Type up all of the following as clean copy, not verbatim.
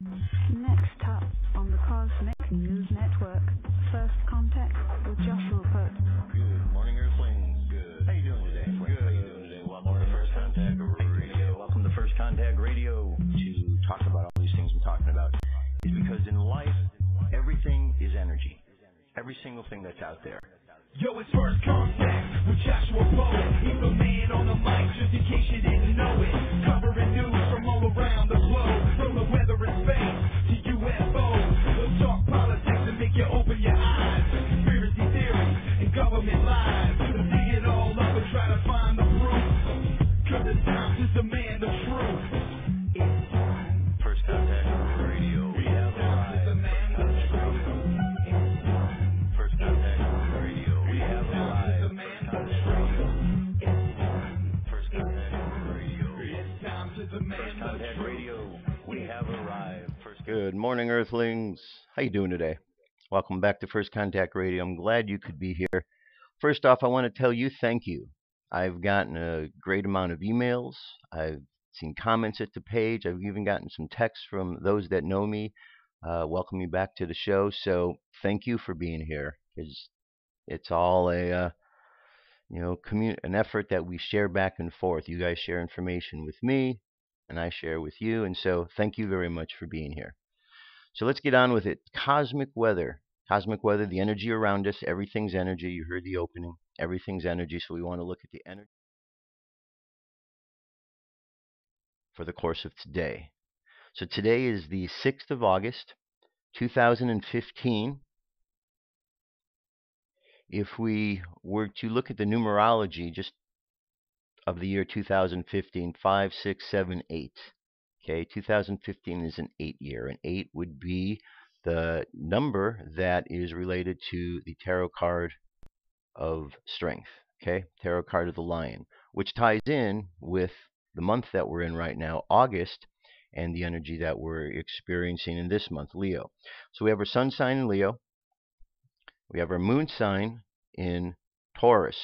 Next up on the Cosmic News Network, First Contact with Joshua Put. Good morning, Earthlings. Good. How you doing today? Good. How you doing today? Welcome to First Contact Radio. Welcome to First Contact Radio. To talk about all these things I'm talking about is because in life, everything is energy. Every single thing that's out there. Yo, it's First Contact with Joshua Poe. He's the man on the mic, just in case you didn't know it. Covering news from all around the globe, from the weather and space to UFOs. We'll talk politics and make you open your eyes. Conspiracy theories and government lies. We'll dig it all up and try to find the proof. Cause it's time to demand the truth. It's time. First Contact Radio. We have arrived. First Contact Radio. We have arrived. First Contact Radio. It's time to demand First Contact Radio. We have arrived. Good morning, Earthlings. How you doing today? Welcome back to First Contact Radio. I'm glad you could be here. First off, I want to tell you thank you. I've gotten a great amount of emails. I've seen comments at the page. I've even gotten some texts from those that know me, welcome me back to the show. So thank you for being here. It's all an effort that we share back and forth. You guys share information with me, and I share with you. And so thank you very much for being here. So let's get on with it. Cosmic weather. Cosmic weather, the energy around us. Everything's energy. You heard the opening. Everything's energy. So we want to look at the energy for the course of today. So today is the 6th of August, 2015. If we were to look at the numerology just of the year 2015, 5, 6, 7, 8. Okay, 2015 is an 8 year, and 8 would be the number that is related to the tarot card of strength. Okay, tarot card of the lion, which ties in with the month that we're in right now, August, and the energy that we're experiencing in this month, Leo. So we have our sun sign in Leo. We have our moon sign in Taurus,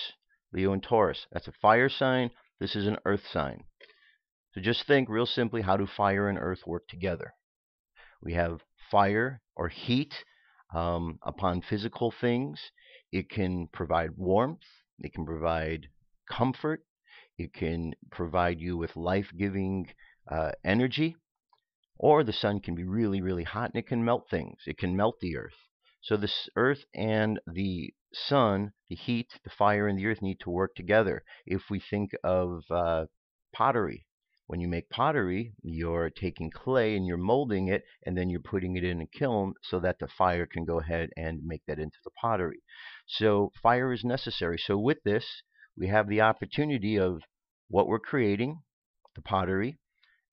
Leo and Taurus. That's a fire sign. This is an earth sign. So just think real simply, how do fire and earth work together? We have fire or heat upon physical things. It can provide warmth. It can provide comfort. It can provide you with life-giving energy. Or the sun can be really, really hot, and it can melt things. It can melt the earth. So this earth and the sun, the heat, the fire, and the earth need to work together. If we think of pottery, when you make pottery, you're taking clay and you're molding it, and then you're putting it in a kiln so that the fire can go ahead and make that into the pottery. So fire is necessary. So with this, we have the opportunity of what we're creating, the pottery,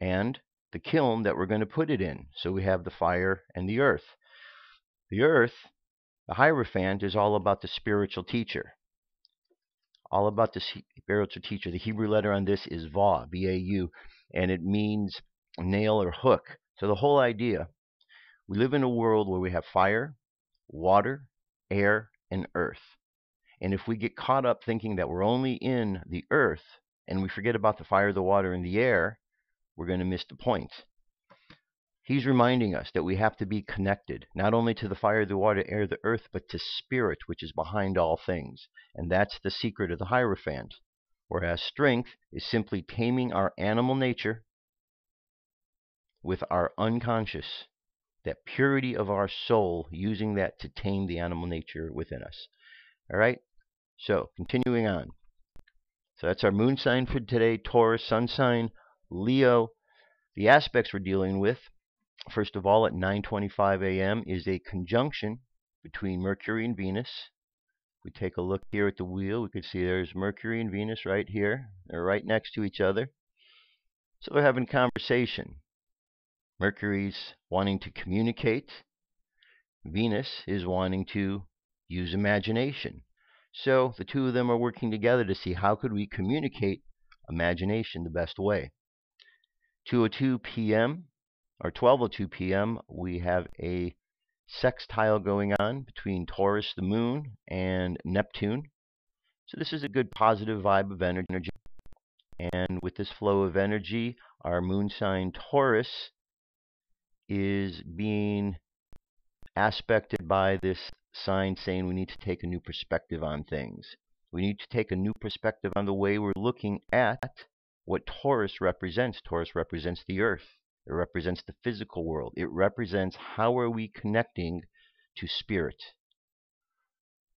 and the kiln that we're going to put it in. So we have the fire and the earth. The earth, the Hierophant, is all about the spiritual teacher. All about the spiritual teacher. The Hebrew letter on this is Va, B-A-U, and it means nail or hook. So the whole idea, we live in a world where we have fire, water, air, and earth. And if we get caught up thinking that we're only in the earth, and we forget about the fire, the water, and the air, we're going to miss the point. He's reminding us that we have to be connected, not only to the fire, the water, air, the earth, but to spirit, which is behind all things. And that's the secret of the Hierophant. Whereas strength is simply taming our animal nature with our unconscious, that purity of our soul, using that to tame the animal nature within us. All right? So, continuing on. So that's our moon sign for today, Taurus, sun sign, Leo. The aspects we're dealing with, first of all, at 9:25 a.m. is a conjunction between Mercury and Venus. If we take a look here at the wheel, we can see there's Mercury and Venus right here. They're right next to each other. So they're having conversation. Mercury's wanting to communicate. Venus is wanting to use imagination. So the two of them are working together to see how could we communicate imagination the best way. 2:02 p.m. or 12:02 p.m. we have a sextile going on between Taurus, the moon, and Neptune. So this is a good positive vibe of energy. And with this flow of energy, our moon sign Taurus is being aspected by this sign saying we need to take a new perspective on things. We need to take a new perspective on the way we're looking at what Taurus represents. Taurus represents the earth. It represents the physical world. It represents how are we connecting to spirit.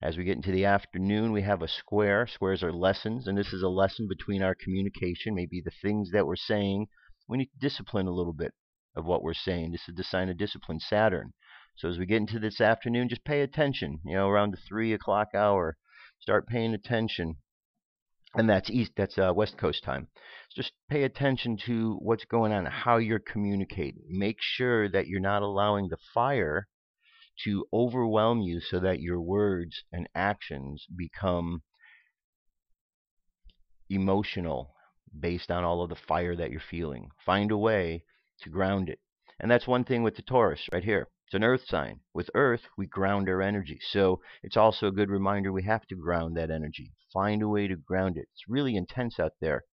As we get into the afternoon, we have a square. Squares are lessons, and this is a lesson between our communication, maybe the things that we're saying. We need to discipline a little bit of what we're saying. This is the sign of discipline, Saturn. So as we get into this afternoon, just pay attention. Around the 3 o'clock hour, start paying attention. And that's West Coast time. Just pay attention to what's going on, how you're communicating. Make sure that you're not allowing the fire to overwhelm you so that your words and actions become emotional based on all of the fire that you're feeling. Find a way to ground it. And that's one thing with the Taurus right here. It's an earth sign. With earth, we ground our energy. So it's also a good reminder we have to ground that energy. Find a way to ground it. It's really intense out there.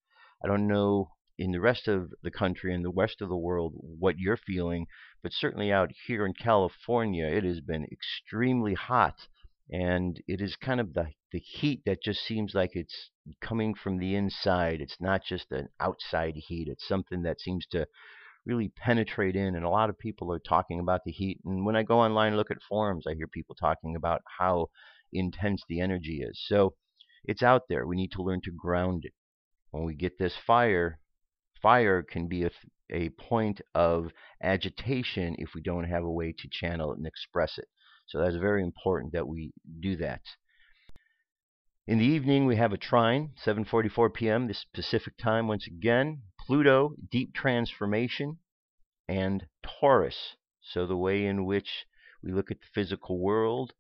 I don't know in the rest of the country and the rest of the world what you're feeling, but certainly out here in California, it has been extremely hot. And it is kind of the heat that just seems like it's coming from the inside. It's not just an outside heat. It's something that seems to really penetrate in, and a lot of people are talking about the heat. And when I go online and look at forums, I hear people talking about how intense the energy is. So it's out there. We need to learn to ground it. When we get this fire can be a point of agitation if we don't have a way to channel it and express it. So that's very important that we do that. In the evening, we have a trine, 7:44 p.m. this Pacific time once again. Pluto, deep transformation, and Taurus. So the way in which we look at the physical world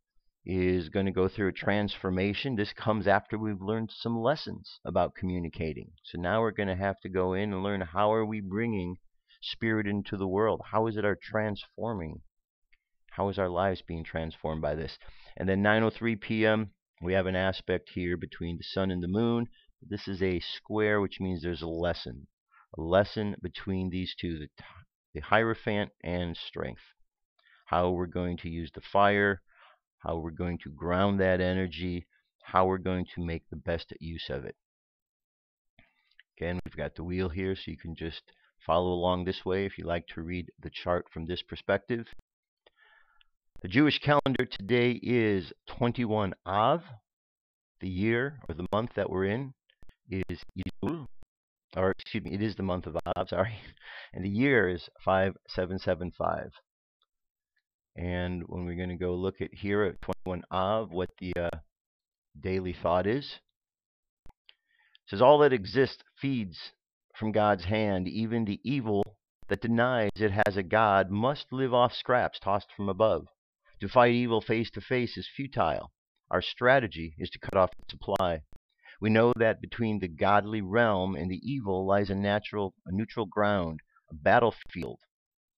is going to go through a transformation. This comes after we've learned some lessons about communicating. So now we're going to have to go in and learn how are we bringing spirit into the world? How is it our transforming? How is our lives being transformed by this? And then 9:03 p.m., we have an aspect here between the sun and the moon. This is a square, which means there's a lesson between these two, the Hierophant and Strength. How we're going to use the fire, how we're going to ground that energy, how we're going to make the best use of it. Again, we've got the wheel here, so you can just follow along this way if you like to read the chart from this perspective. The Jewish calendar today is 21 Av. The year or the month that we're in is Elul, or excuse me, it is the month of Av, sorry. And the year is 5775. And when we're going to go look at here at 21 Av, what the daily thought is, it says, all that exists feeds from God's hand. Even the evil that denies it has a God must live off scraps tossed from above. To fight evil face to face is futile. Our strategy is to cut off its supply. We know that between the godly realm and the evil lies a neutral ground, a battlefield.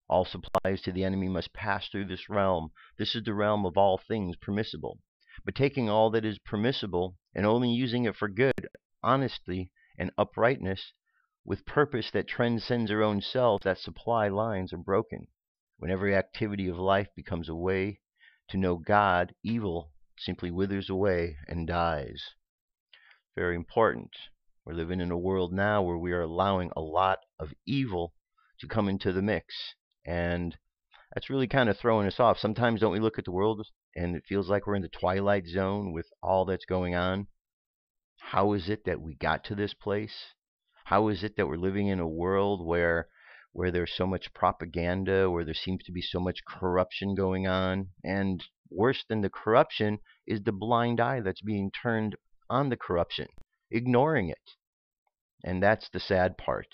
All supplies to the enemy must pass through this realm. This is the realm of all things permissible. But taking all that is permissible and only using it for good, honesty, and uprightness, with purpose that transcends our own self, that supply lines are broken. When every activity of life becomes a way to know God, evil simply withers away and dies. Very important. We're living in a world now where we are allowing a lot of evil to come into the mix. And that's really kind of throwing us off. Sometimes don't we look at the world and it feels like we're in the twilight zone with all that's going on? How is it that we got to this place? How is it that we're living in a world where there's so much propaganda, where there seems to be so much corruption going on? And worse than the corruption is the blind eye that's being turned on the corruption, ignoring it. And that's the sad part.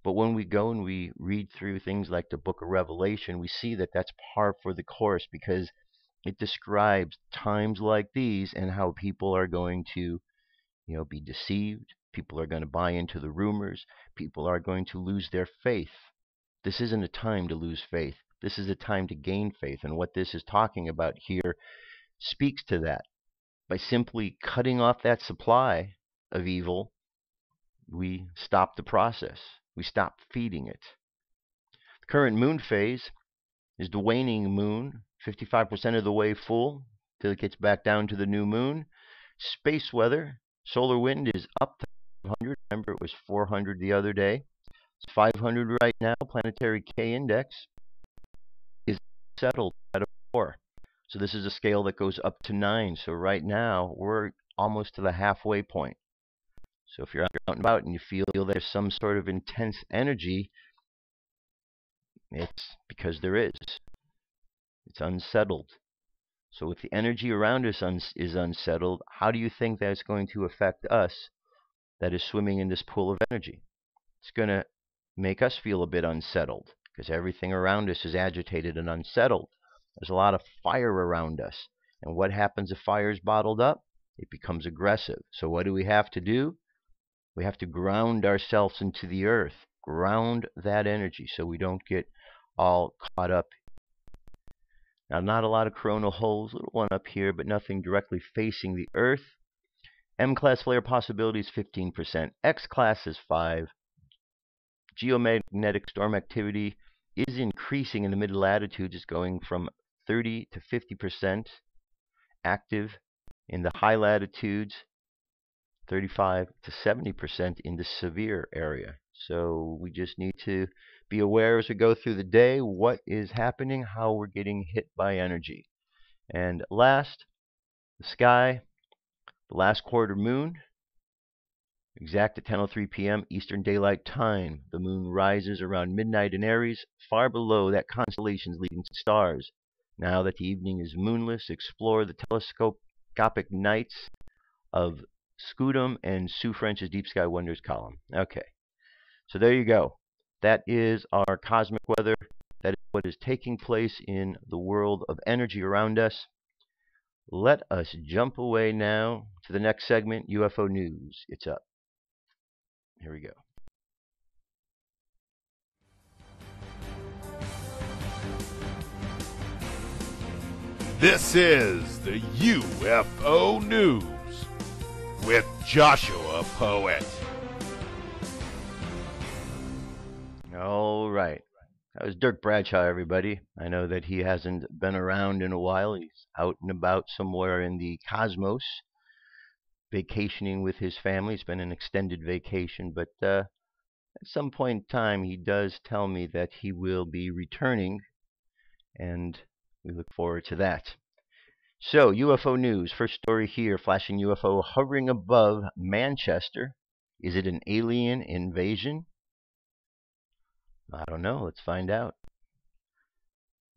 But when we go and we read through things like the book of Revelation, we see that that's par for the course, because it describes times like these and how people are going to, be deceived. People are going to buy into the rumors. People are going to lose their faith. This isn't a time to lose faith. This is a time to gain faith. And what this is talking about here speaks to that. By simply cutting off that supply of evil, we stop the process. We stop feeding it. The current moon phase is the waning moon, 55% of the way full till it gets back down to the new moon. Space weather, solar wind is up to 500. Remember, it was 400 the other day. It's 500 right now. Planetary K index is settled at a 4. So this is a scale that goes up to 9. So right now, we're almost to the halfway point. So if you're out and about and you feel there's some sort of intense energy, it's because there is. It's unsettled. So if the energy around us is unsettled, how do you think that's going to affect us that is swimming in this pool of energy? It's going to make us feel a bit unsettled because everything around us is agitated and unsettled. There's a lot of fire around us. And what happens if fire is bottled up? It becomes aggressive. So what do we have to do? We have to ground ourselves into the earth, ground that energy so we don't get all caught up. Now, not a lot of coronal holes, little one up here, but nothing directly facing the earth. M-class flare possibility is 15%. X-class is 5. Geomagnetic storm activity is increasing in the mid-latitudes. It's going from 30 to 50% active in the high latitudes, 35 to 70% in the severe area. So we just need to be aware as we go through the day what is happening, how we're getting hit by energy. And last, the sky, the last quarter moon, exact at 10:03 p.m. Eastern Daylight Time. The moon rises around midnight in Aries, far below that constellation's leading stars. Now that the evening is moonless, explore the telescopic nights of Scutum and Sue French's Deep Sky Wonders column. Okay, so there you go. That is our cosmic weather. That is what is taking place in the world of energy around us. Let us jump away now to the next segment, UFO News. It's up. Here we go. This is the UFO News with Joshua Poet. All right. That was Dirk Bradshaw, everybody. I know that he hasn't been around in a while. He's out and about somewhere in the cosmos, vacationing with his family. It's been an extended vacation, but at some point in time, he does tell me that he will be returning, and we look forward to that. So, UFO news. First story here, flashing UFO hovering above Manchester. Is it an alien invasion? I don't know. Let's find out.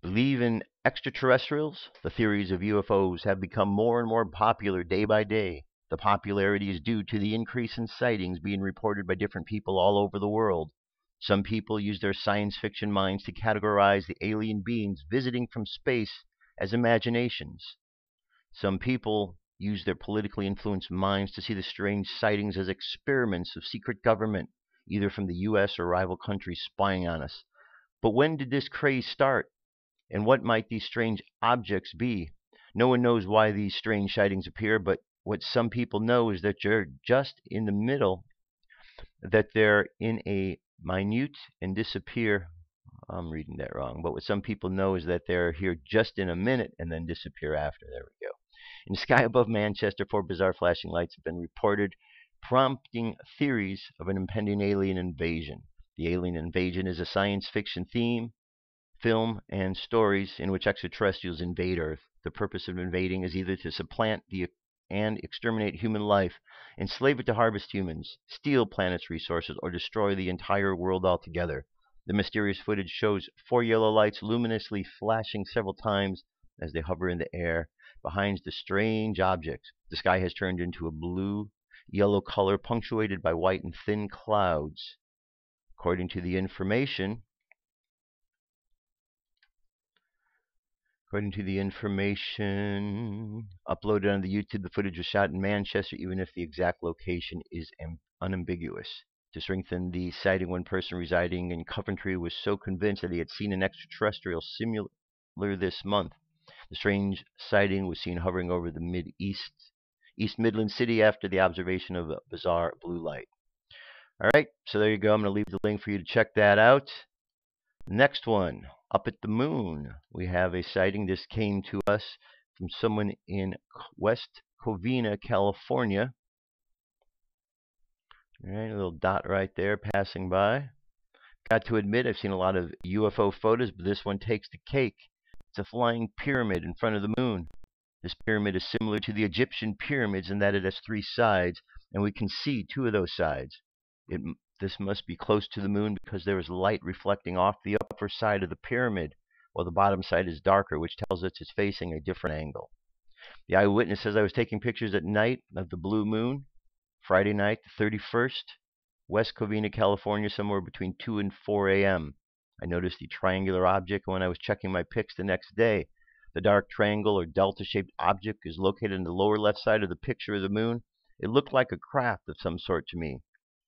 Believe in extraterrestrials? The theories of UFOs have become more and more popular day by day. The popularity is due to the increase in sightings being reported by different people all over the world. Some people use their science fiction minds to categorize the alien beings visiting from space as imaginations. Some people use their politically influenced minds to see the strange sightings as experiments of secret government, either from the U.S. or rival countries spying on us. But when did this craze start? And what might these strange objects be? No one knows why these strange sightings appear, but what some people know is that they're just in the middle, that they're in a minute and disappear. I'm reading that wrong. But what some people know is that they're here just in a minute and then disappear after. There we go. In the sky above Manchester, 4 bizarre flashing lights have been reported, prompting theories of an impending alien invasion. The alien invasion is a science fiction theme, film, and stories in which extraterrestrials invade Earth. The purpose of invading is either to supplant and exterminate human life, enslave it to harvest humans, steal planet's resources, or destroy the entire world altogether. The mysterious footage shows 4 yellow lights luminously flashing several times as they hover in the air behind the strange objects. The sky has turned into a blue-yellow color punctuated by white and thin clouds. According to the information uploaded on the YouTube, the footage was shot in Manchester, even if the exact location is unambiguous. To strengthen the sighting, one person residing in Coventry was so convinced that he had seen an extraterrestrial similar this month. The strange sighting was seen hovering over the East Midland city after the observation of a bizarre blue light. All right, so there you go. I'm going to leave the link for you to check that out. Next one. up at the moon. We have a sighting. This came to us from someone in West Covina, California. All right, a little dot right there passing by. Got to admit, I've seen a lot of UFO photos, but this one takes the cake. It's a flying pyramid in front of the moon. This pyramid is similar to the Egyptian pyramids in that it has 3 sides, and we can see 2 of those sides. This must be close to the moon because there is light reflecting off the upper side of the pyramid, while the bottom side is darker, which tells us it's facing a different angle. The eyewitness says I was taking pictures at night of the blue moon, Friday night, the 31st, West Covina, California, somewhere between 2 and 4 a.m. I noticed the triangular object when I was checking my pics the next day. The dark triangle or delta-shaped object is located in the lower left side of the picture of the moon. It looked like a craft of some sort to me.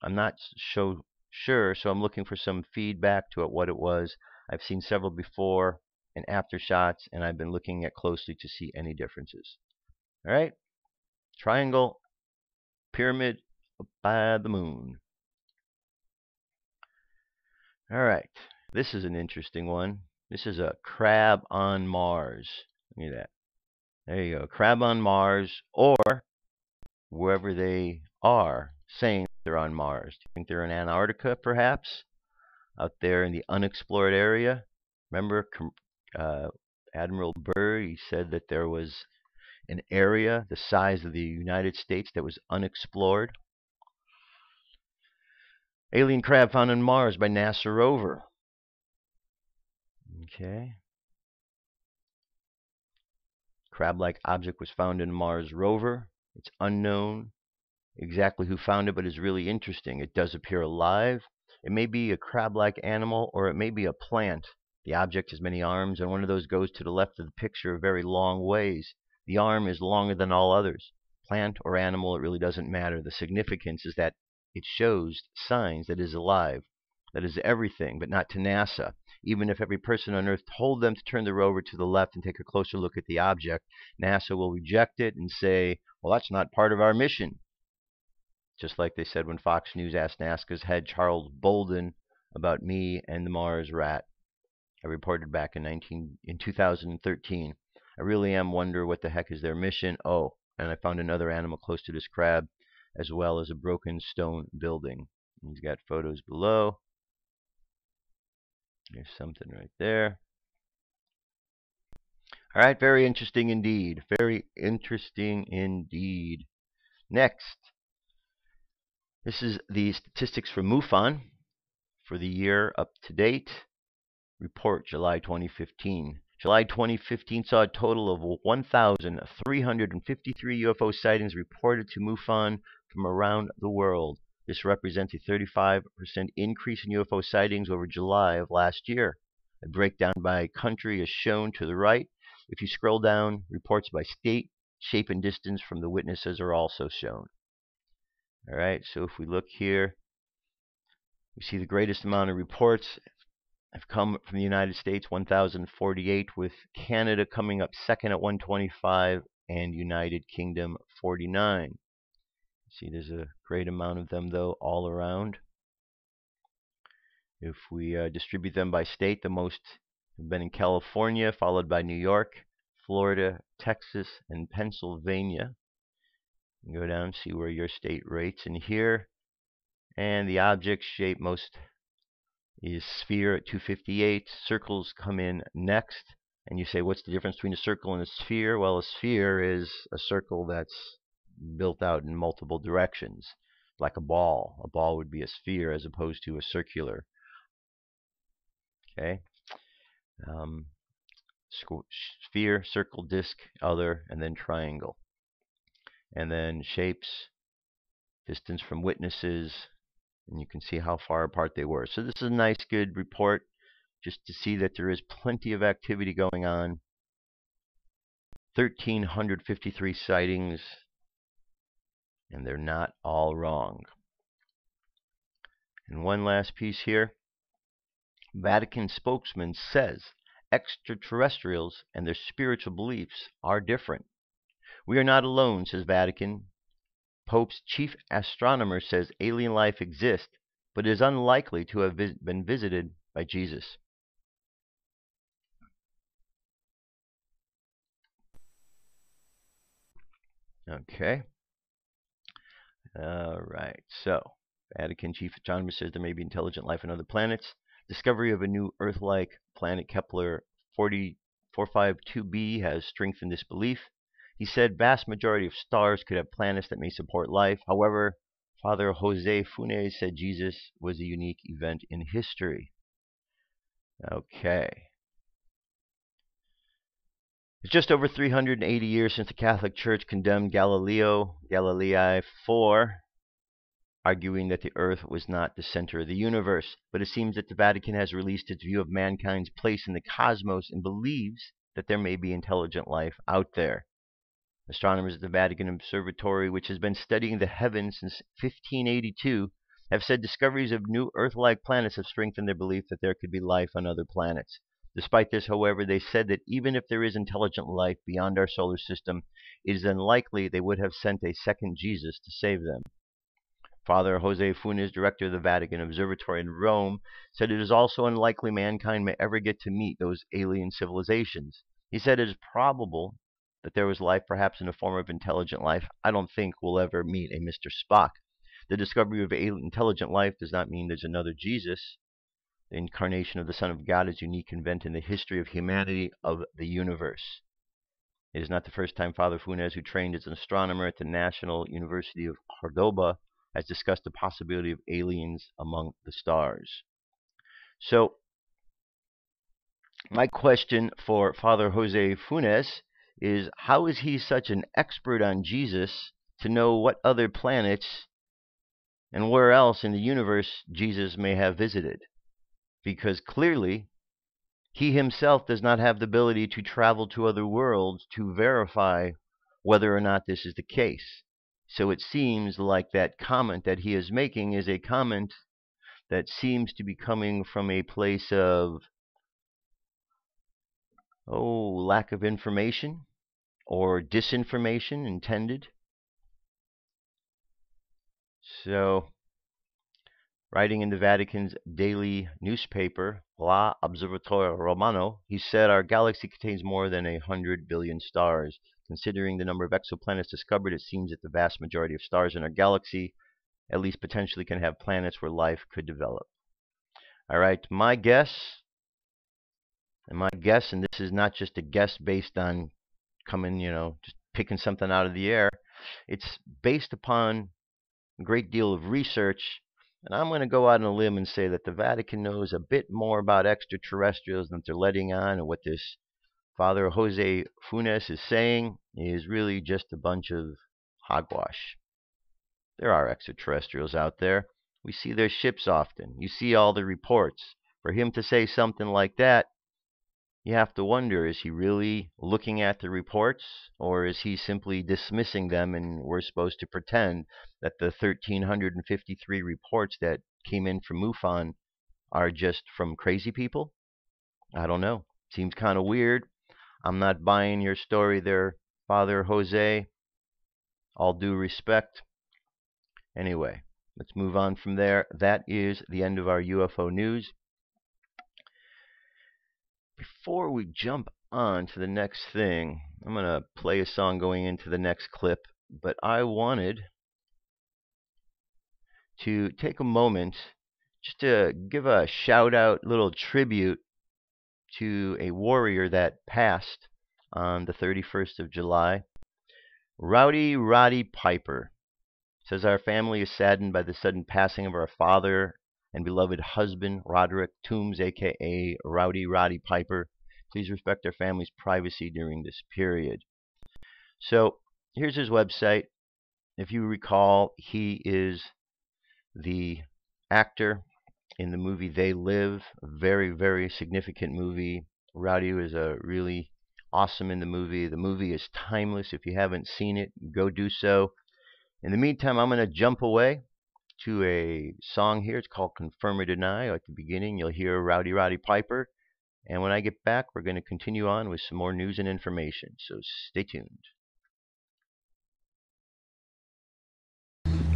I'm not so sure, so I'm looking for some feedback to what it was. I've seen several before and after shots, and I've been looking at closely to see any differences. All right, triangle, pyramid by the moon. All right, this is an interesting one. This is a crab on Mars. Look at that. There you go. Crab on Mars, or wherever they are, saying they're on Mars. Do you think they're in Antarctica, perhaps? Out there in the unexplored area? Remember Admiral Byrd, he said that there was an area the size of the United States that was unexplored. Alien crab found on Mars by NASA Rover. Okay. Crab-like object was found in Mars Rover. It's unknown exactly who found it, but it's really interesting. It does appear alive. It may be a crab-like animal, or it may be a plant. The object has many arms, and one of those goes to the left of the picture a very long ways. The arm is longer than all others. Plant or animal, it really doesn't matter. The significance is that it shows signs that it is alive. That is everything, but not to NASA. Even if every person on Earth told them to turn the rover to the left and take a closer look at the object, NASA will reject it and say, well, that's not part of our mission. Just like they said when Fox News asked NASA's head Charles Bolden about me and the Mars rat. I reported back in 2013. I really am wonder what the heck is their mission. Oh, and I found another animal close to this crab, as well as a broken stone building. He's got photos below. There's something right there. All right, very interesting indeed. Very interesting indeed. Next, this is the statistics for MUFON for the year up to date. Report July 2015. July 2015 saw a total of 1,353 UFO sightings reported to MUFON from around the world. This represents a 35% increase in UFO sightings over July of last year. A breakdown by country is shown to the right. If you scroll down, reports by state, shape, and distance from the witnesses are also shown. All right, so if we look here, we see the greatest amount of reports have come from the United States, 1,048, with Canada coming up second at 125, and United Kingdom 49. See, there's a great amount of them, though, all around. If we distribute them by state, the most have been in California, followed by New York, Florida, Texas, and Pennsylvania. You can go down and see where your state rates in here. And the object shape most is sphere at 258. Circles come in next. And you say, what's the difference between a circle and a sphere? Well, a sphere is a circle that's built out in multiple directions, like a ball. A ball would be a sphere as opposed to a circular. Okay. Sphere, circle, disc, other, and then triangle. And then shapes, distance from witnesses, and you can see how far apart they were. So this is a nice, good report just to see that there is plenty of activity going on. 1,353 sightings, and they're not all wrong. And one last piece here. Vatican spokesman says extraterrestrials and their spiritual beliefs are different. We are not alone, says Vatican. Pope's chief astronomer says alien life exists, but is unlikely to have been visited by Jesus. Okay. All right. So, Vatican chief astronomer says there may be intelligent life on other planets. Discovery of a new Earth-like planet, Kepler 452b, has strengthened this belief. He said vast majority of stars could have planets that may support life. However, Father Jose Funes said Jesus was a unique event in history. Okay. It's just over 380 years since the Catholic Church condemned Galilei for arguing that the Earth was not the center of the universe. But it seems that the Vatican has released its view of mankind's place in the cosmos and believes that there may be intelligent life out there. Astronomers at the Vatican Observatory, which has been studying the heavens since 1582, have said discoveries of new Earth-like planets have strengthened their belief that there could be life on other planets. Despite this, however, they said that even if there is intelligent life beyond our solar system, it is unlikely they would have sent a second Jesus to save them. Father Jose Funes, director of the Vatican Observatory in Rome, said it is also unlikely mankind may ever get to meet those alien civilizations. He said it is probable that there was life, perhaps in a form of intelligent life. I don't think we'll ever meet a Mr. Spock. The discovery of intelligent life does not mean there's another Jesus. The incarnation of the Son of God is a unique event in the history of humanity, of the universe. It is not the first time Father Funes, who trained as an astronomer at the National University of Cordoba, has discussed the possibility of aliens among the stars. So, my question for Father Jose Funes is, how is he such an expert on Jesus to know what other planets and where else in the universe Jesus may have visited? Because clearly, he himself does not have the ability to travel to other worlds to verify whether or not this is the case. So it seems like that comment that he is making is a comment that seems to be coming from a place of, lack of information or disinformation intended. So, writing in the Vatican's daily newspaper, La Observatore Romano, he said, our galaxy contains more than 100 billion stars. Considering the number of exoplanets discovered, it seems that the vast majority of stars in our galaxy at least potentially can have planets where life could develop. All right, my guess, and this is not just a guess based on just picking something out of the air. It's based upon a great deal of research. And I'm going to go out on a limb and say that the Vatican knows a bit more about extraterrestrials than they're letting on, and what this Father Jose Funes is saying is really just a bunch of hogwash. There are extraterrestrials out there. We see their ships often. You see all the reports. For him to say something like that, you have to wonder, is he really looking at the reports, or is he simply dismissing them and we're supposed to pretend that the 1,353 reports that came in from MUFON are just from crazy people? I don't know. Seems kind of weird. I'm not buying your story there, Father Jose. All due respect. Anyway, let's move on from there. That is the end of our UFO news. Before we jump on to the next thing, I'm going to play a song going into the next clip, but I wanted to take a moment just to give a shout out, little tribute to a warrior that passed on the 31st of July. Roddy Piper says, our family is saddened by the sudden passing of our father and beloved husband, Roderick Toombs, a.k.a. Roddy Piper. Please respect our family's privacy during this period. So, here's his website. If you recall, he is the actor in the movie They Live, a very, very significant movie. Rowdy was really awesome in the movie. The movie is timeless. If you haven't seen it, go do so. In the meantime, I'm going to jump away to a song here. It's called Confirm or Deny. At the beginning, you'll hear Roddy Piper. And when I get back, we're going to continue on with some more news and information. So stay tuned.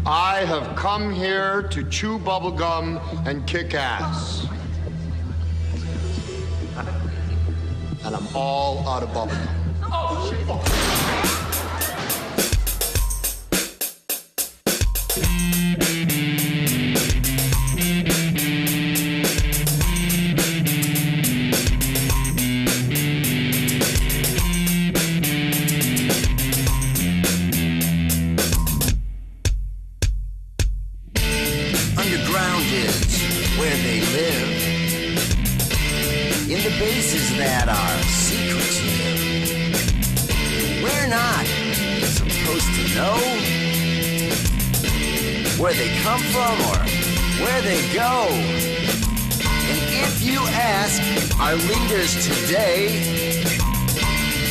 I have come here to chew bubblegum and kick ass. And I'm all out of bubblegum. Oh, shit. bases that are secretive. We're not supposed to know where they come from or where they go. And if you ask our leaders today,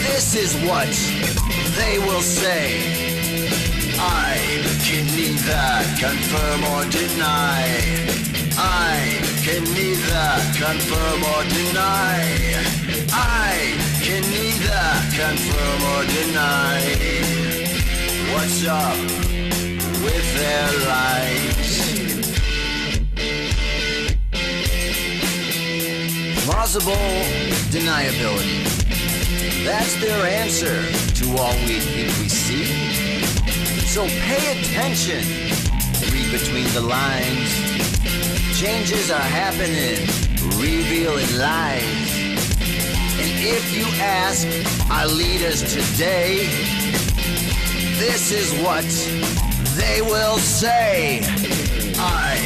this is what they will say. I can neither confirm or deny. I can neither confirm or deny. I can neither confirm or deny. What's up with their lives? Plausible deniability. That's their answer to all we think we see. So pay attention. Read between the lines. Changes are happening, revealing lies. And if you ask our leaders today, this is what they will say. I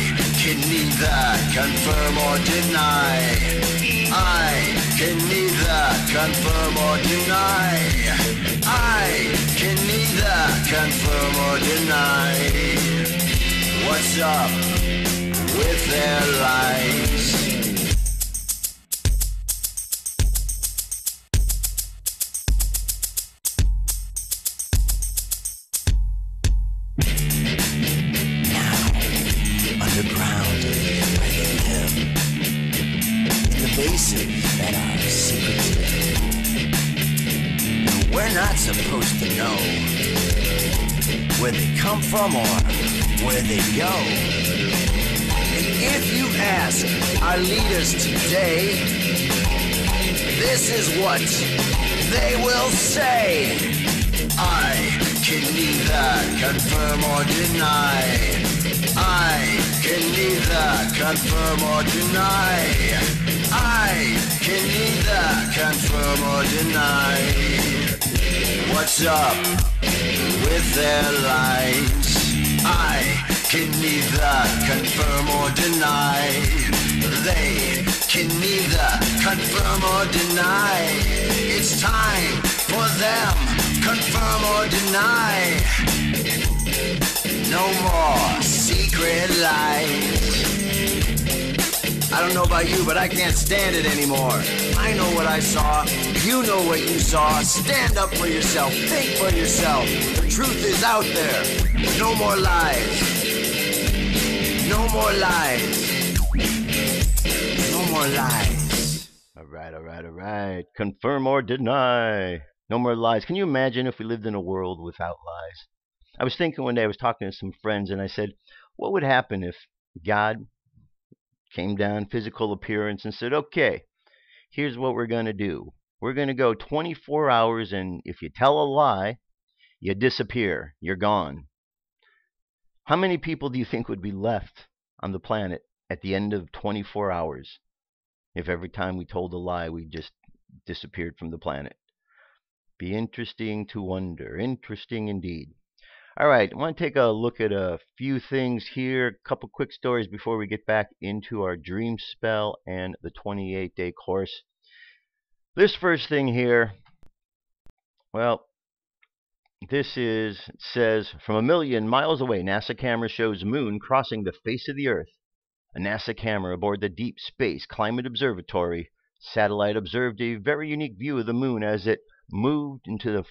can neither confirm or deny. I can neither confirm or deny. I can neither confirm or deny. What's up with their lives? Underground where they live, in the bases that are secretive. Now, we're not supposed to know where they come from or where they go. And if you ask our leaders today, this is what they will say. I can neither confirm or deny. I can neither confirm or deny. I can neither confirm or deny. What's up with their lives? I can neither confirm or deny. They can neither confirm or deny. It's time for them, confirm or deny. No more secret lies. I don't know about you, but I can't stand it anymore. I know what I saw. You know what you saw. Stand up for yourself. Think for yourself. The truth is out there. No more lies. No more lies. No more lies. All right. Confirm or deny. No more lies. Can you imagine if we lived in a world without lies? I was thinking one day, I was talking to some friends, and I said, what would happen if God came down, physical appearance, and said, okay, here's what we're going to do. We're going to go 24 hours, and if you tell a lie, you disappear. You're gone. How many people do you think would be left on the planet at the end of 24 hours if every time we told a lie, we just disappeared from the planet? Be interesting to wonder. Interesting indeed. All right, I want to take a look at a few things here, a couple quick stories before we get back into our dream spell and the 28-day course. This first thing here, well, says, from 1 million miles away, NASA camera shows moon crossing the face of the Earth. A NASA camera aboard the Deep Space Climate Observatory satellite observed a very unique view of the moon as it moved into the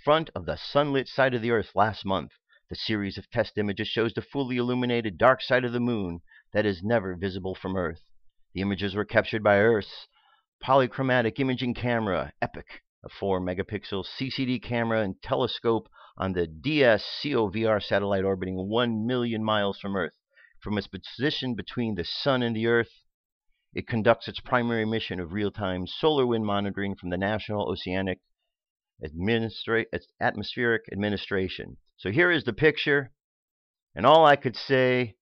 front of the sunlit side of the Earth last month. The series of test images shows the fully illuminated dark side of the moon that is never visible from Earth. The images were captured by Earth's polychromatic imaging camera, EPIC, a 4-megapixel CCD camera and telescope on the DSCOVR satellite orbiting 1 million miles from Earth. From its position between the Sun and the Earth, it conducts its primary mission of real-time solar wind monitoring from the National Oceanic Atmospheric Administration. So here is the picture, and all I could say,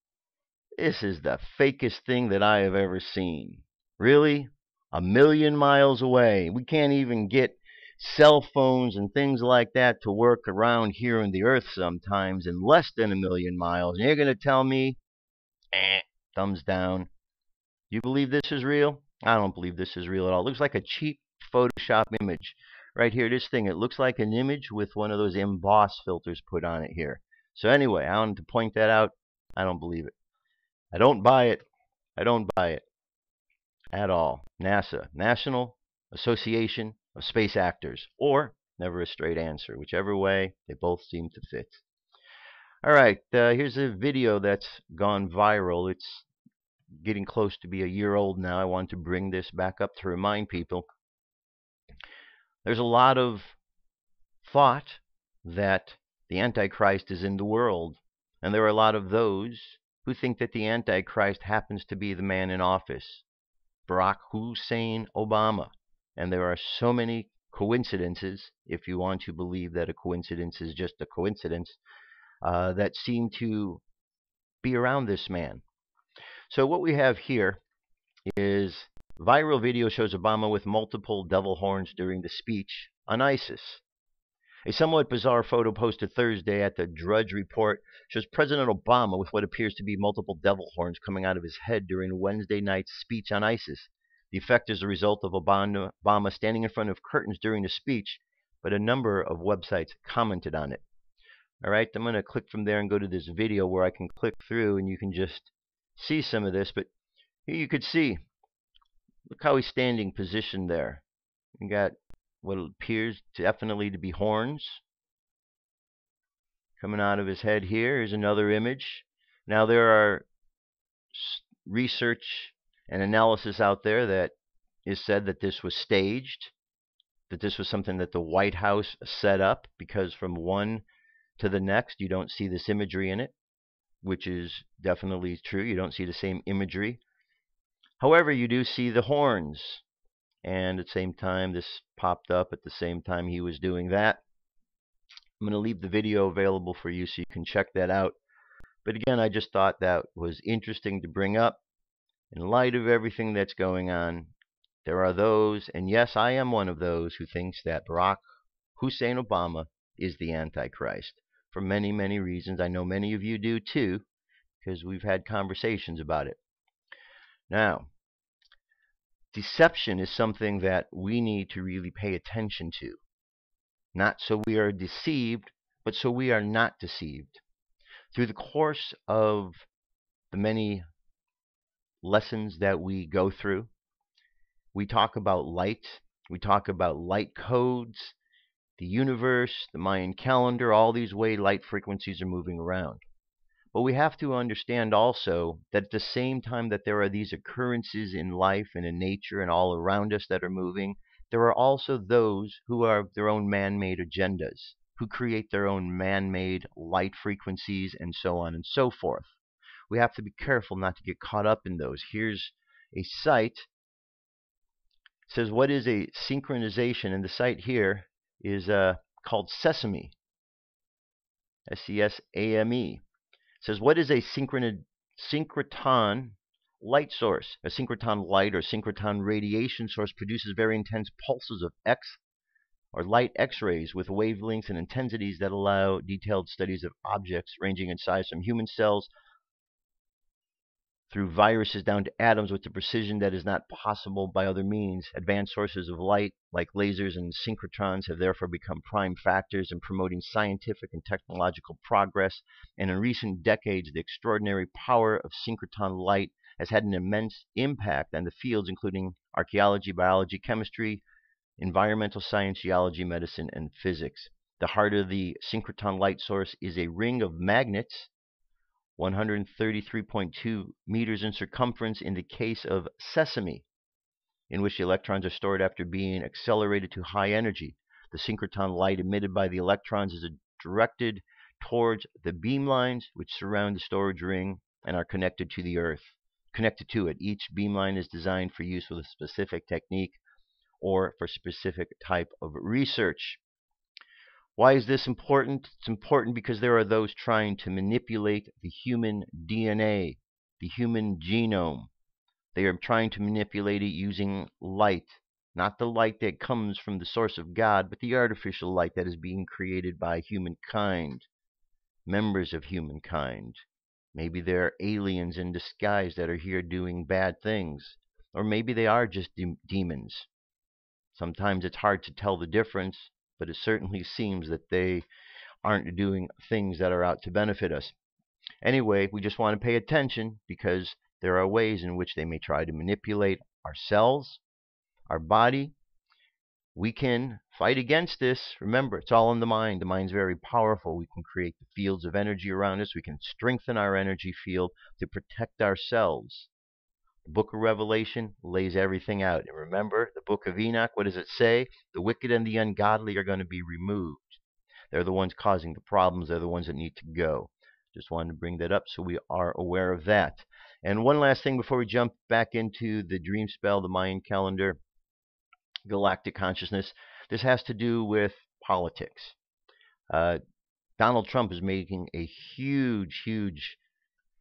this is the fakest thing that I have ever seen. Really? 1 million miles away. We can't even get cell phones and things like that to work around here on the Earth sometimes in less than 1 million miles. And you're going to tell me, thumbs down. You believe this is real? I don't believe this is real at all. It looks like a cheap Photoshop image. Right here, this thing, it looks like an image with one of those emboss filters put on it here. So anyway, I wanted to point that out. I don't believe it. I don't buy it. I don't buy it at all. NASA, National Association of Space Actors, or never a straight answer. Whichever way, they both seem to fit. All right, here's a video that's gone viral. It's getting close to be a year old now. I want to bring this back up to remind people. There's a lot of thought that the Antichrist is in the world, and there are a lot of those who think that the Antichrist happens to be the man in office, Barack Hussein Obama. And there are so many coincidences, if you want to believe that a coincidence is just a coincidence, that seem to be around this man. So what we have here is viral video shows Obama with multiple devil horns during the speech on ISIS. A somewhat bizarre photo posted Thursday at the Drudge Report shows President Obama with what appears to be multiple devil horns coming out of his head during Wednesday night's speech on ISIS. The effect is a result of Obama standing in front of curtains during the speech, but a number of websites commented on it. All right, I'm going to click from there and go to this video where I can click through and you can just see some of this. But here you could see, look how he's standing positioned there. You got what appears definitely to be horns coming out of his head here. Here's another image. Now there are research and analysis out there that is said that this was staged, that this was something that the White House set up, because from one to the next you don't see this imagery in it, which is definitely true. You don't see the same imagery. However, you do see the horns, and at the same time this popped up at the same time he was doing that. I'm going to leave the video available for you so you can check that out. But again, I just thought that was interesting to bring up. In light of everything that's going on, there are those, and yes, I am one of those, who thinks that Barack Hussein Obama is the Antichrist. For many, many reasons. I know many of you do too, because we've had conversations about it. Now, deception is something that we need to really pay attention to. Not so we are deceived, but so we are not deceived. Through the course of the many lessons that we go through, we talk about light, we talk about light codes, the universe, the Mayan calendar, all these way light frequencies are moving around. But we have to understand also that at the same time that there are these occurrences in life and in nature and all around us that are moving, there are also those who have their own man-made agendas, who create their own man-made light frequencies and so on and so forth. We have to be careful not to get caught up in those. Here's a site. It says, what is a synchronization? And the site here is called Sesame. SESAME. It says, what is a synchrotron light source? A synchrotron light or synchrotron radiation source produces very intense pulses of light X-rays with wavelengths and intensities that allow detailed studies of objects ranging in size from human cells through viruses down to atoms with a precision that is not possible by other means. Advanced sources of light, like lasers and synchrotrons, have therefore become prime factors in promoting scientific and technological progress, and in recent decades, the extraordinary power of synchrotron light has had an immense impact on the fields including archaeology, biology, chemistry, environmental science, geology, medicine, and physics. The heart of the synchrotron light source is a ring of magnets 133.2 meters in circumference in the case of Sesame, in which the electrons are stored after being accelerated to high energy. The synchrotron light emitted by the electrons is directed towards the beamlines which surround the storage ring and are connected to the Earth. Connected to it, each beamline is designed for use with a specific technique or for specific type of research. Why is this important? It's important because there are those trying to manipulate the human DNA, the human genome. They are trying to manipulate it using light, not the light that comes from the source of God, but the artificial light that is being created by humankind, members of humankind. Maybe there are aliens in disguise that are here doing bad things. or maybe they are just demons. Sometimes it's hard to tell the difference, but it certainly seems that they aren't doing things that are out to benefit us. Anyway, we just want to pay attention because there are ways in which they may try to manipulate our cells, our body. We can fight against this. Remember, it's all in the mind. The mind's very powerful. We can create the fields of energy around us. We can strengthen our energy field to protect ourselves. The book of Revelation lays everything out. And remember, the book of Enoch, what does it say? The wicked and the ungodly are going to be removed. They're the ones causing the problems. They're the ones that need to go. Just wanted to bring that up so we are aware of that. And one last thing before we jump back into the dream spell, the Mayan calendar, galactic consciousness. This has to do with politics. Donald Trump is making a huge, huge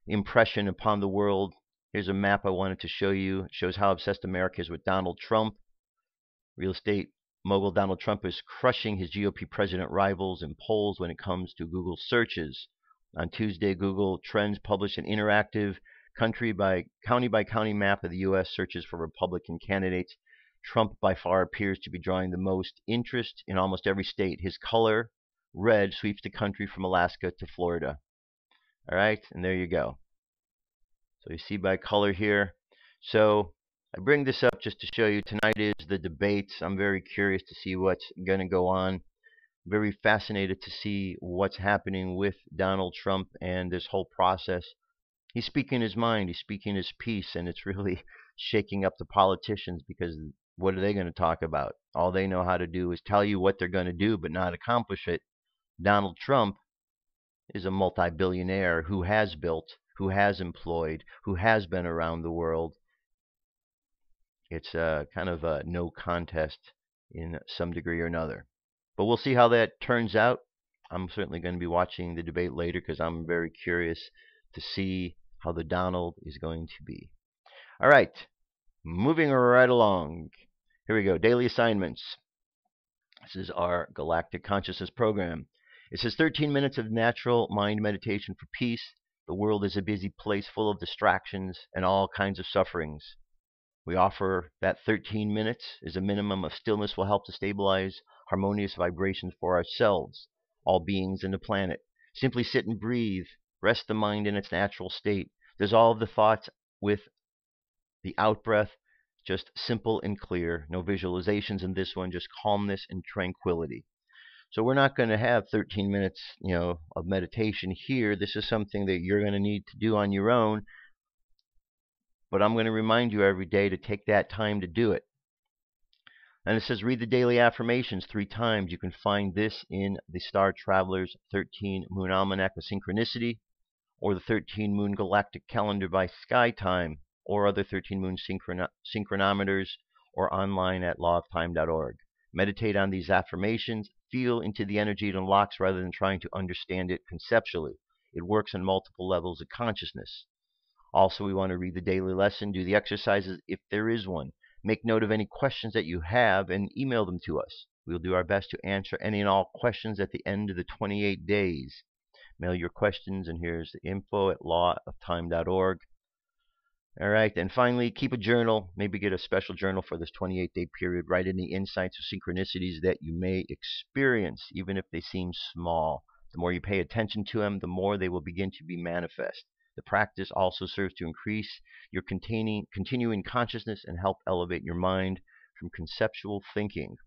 impression upon the world. Here's a map I wanted to show you. It shows how obsessed America is with Donald Trump. Real estate mogul Donald Trump is crushing his GOP president rivals in polls when it comes to Google searches. On Tuesday, Google Trends published an interactive country by county map of the U.S. searches for Republican candidates. Trump by far appears to be drawing the most interest in almost every state. His color, red, sweeps the country from Alaska to Florida. All right, and there you go. So you see by color here. So I bring this up just to show you tonight is the debates. I'm very curious to see what's going to go on. Very fascinated to see what's happening with Donald Trump and this whole process. He's speaking his mind. He's speaking his piece, and it's really shaking up the politicians because what are they going to talk about? All they know how to do is tell you what they're going to do, but not accomplish it. Donald Trump is a multi-billionaire who has built, who has employed, who has been around the world. It's kind of a no contest in some degree or another. But we'll see how that turns out. I'm certainly going to be watching the debate later because I'm very curious to see how the Donald is going to be. All right, moving right along. Here we go. Daily assignments. This is our Galactic Consciousness program. It says 13 minutes of natural mind meditation for peace. The world is a busy place full of distractions and all kinds of sufferings. We offer that 13 minutes as a minimum of stillness will help to stabilize harmonious vibrations for ourselves, all beings in the planet. Simply sit and breathe. Rest the mind in its natural state. Dissolve the thoughts with the out-breath. Just simple and clear. No visualizations in this one. Just calmness and tranquility. So we're not going to have 13 minutes, of meditation here. This is something that you're going to need to do on your own. But I'm going to remind you every day to take that time to do it. And it says read the daily affirmations 3 times. You can find this in the Star Traveler's 13 Moon Almanac of Synchronicity, or the 13 Moon Galactic Calendar by Sky Time, or other 13 Moon synchronometers, or online at lawoftime.org. Meditate on these affirmations. Feel into the energy it unlocks rather than trying to understand it conceptually. It works on multiple levels of consciousness. Also, we want to read the daily lesson, do the exercises if there is one. Make note of any questions that you have and email them to us. We'll do our best to answer any and all questions at the end of the 28 days. Mail your questions, and here's the info at lawoftime.org. All right, and finally, keep a journal. Maybe get a special journal for this 28-day period. Write any insights or synchronicities that you may experience, even if they seem small. The more you pay attention to them, the more they will begin to be manifest. The practice also serves to increase your continuing consciousness and help elevate your mind from conceptual thinking.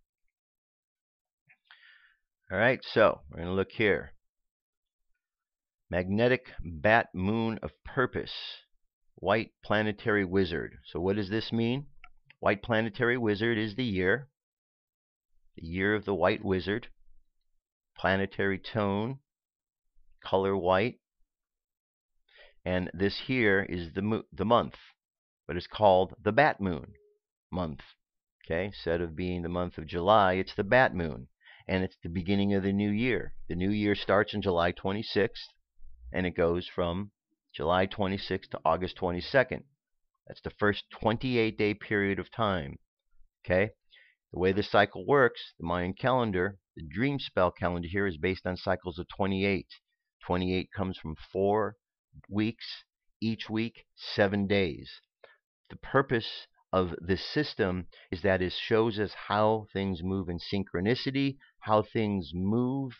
All right, so we're going to look here. Magnetic Bat Moon of Purpose. White Planetary Wizard. So what does this mean? White Planetary Wizard is the year of the White Wizard. Planetary tone, color white. And this here is the month, but it's called the Bat Moon month. Okay, instead of being the month of July, it's the Bat Moon, and it's the beginning of the new year. The new year starts on July 26th, and it goes from July 26th to August 22nd. That's the first 28-day period of time. Okay, the way this cycle works, the Mayan calendar, the dream spell calendar here is based on cycles of 28. 28 comes from 4 weeks, each week 7 days. The purpose of this system is that it shows us how things move in synchronicity, how things move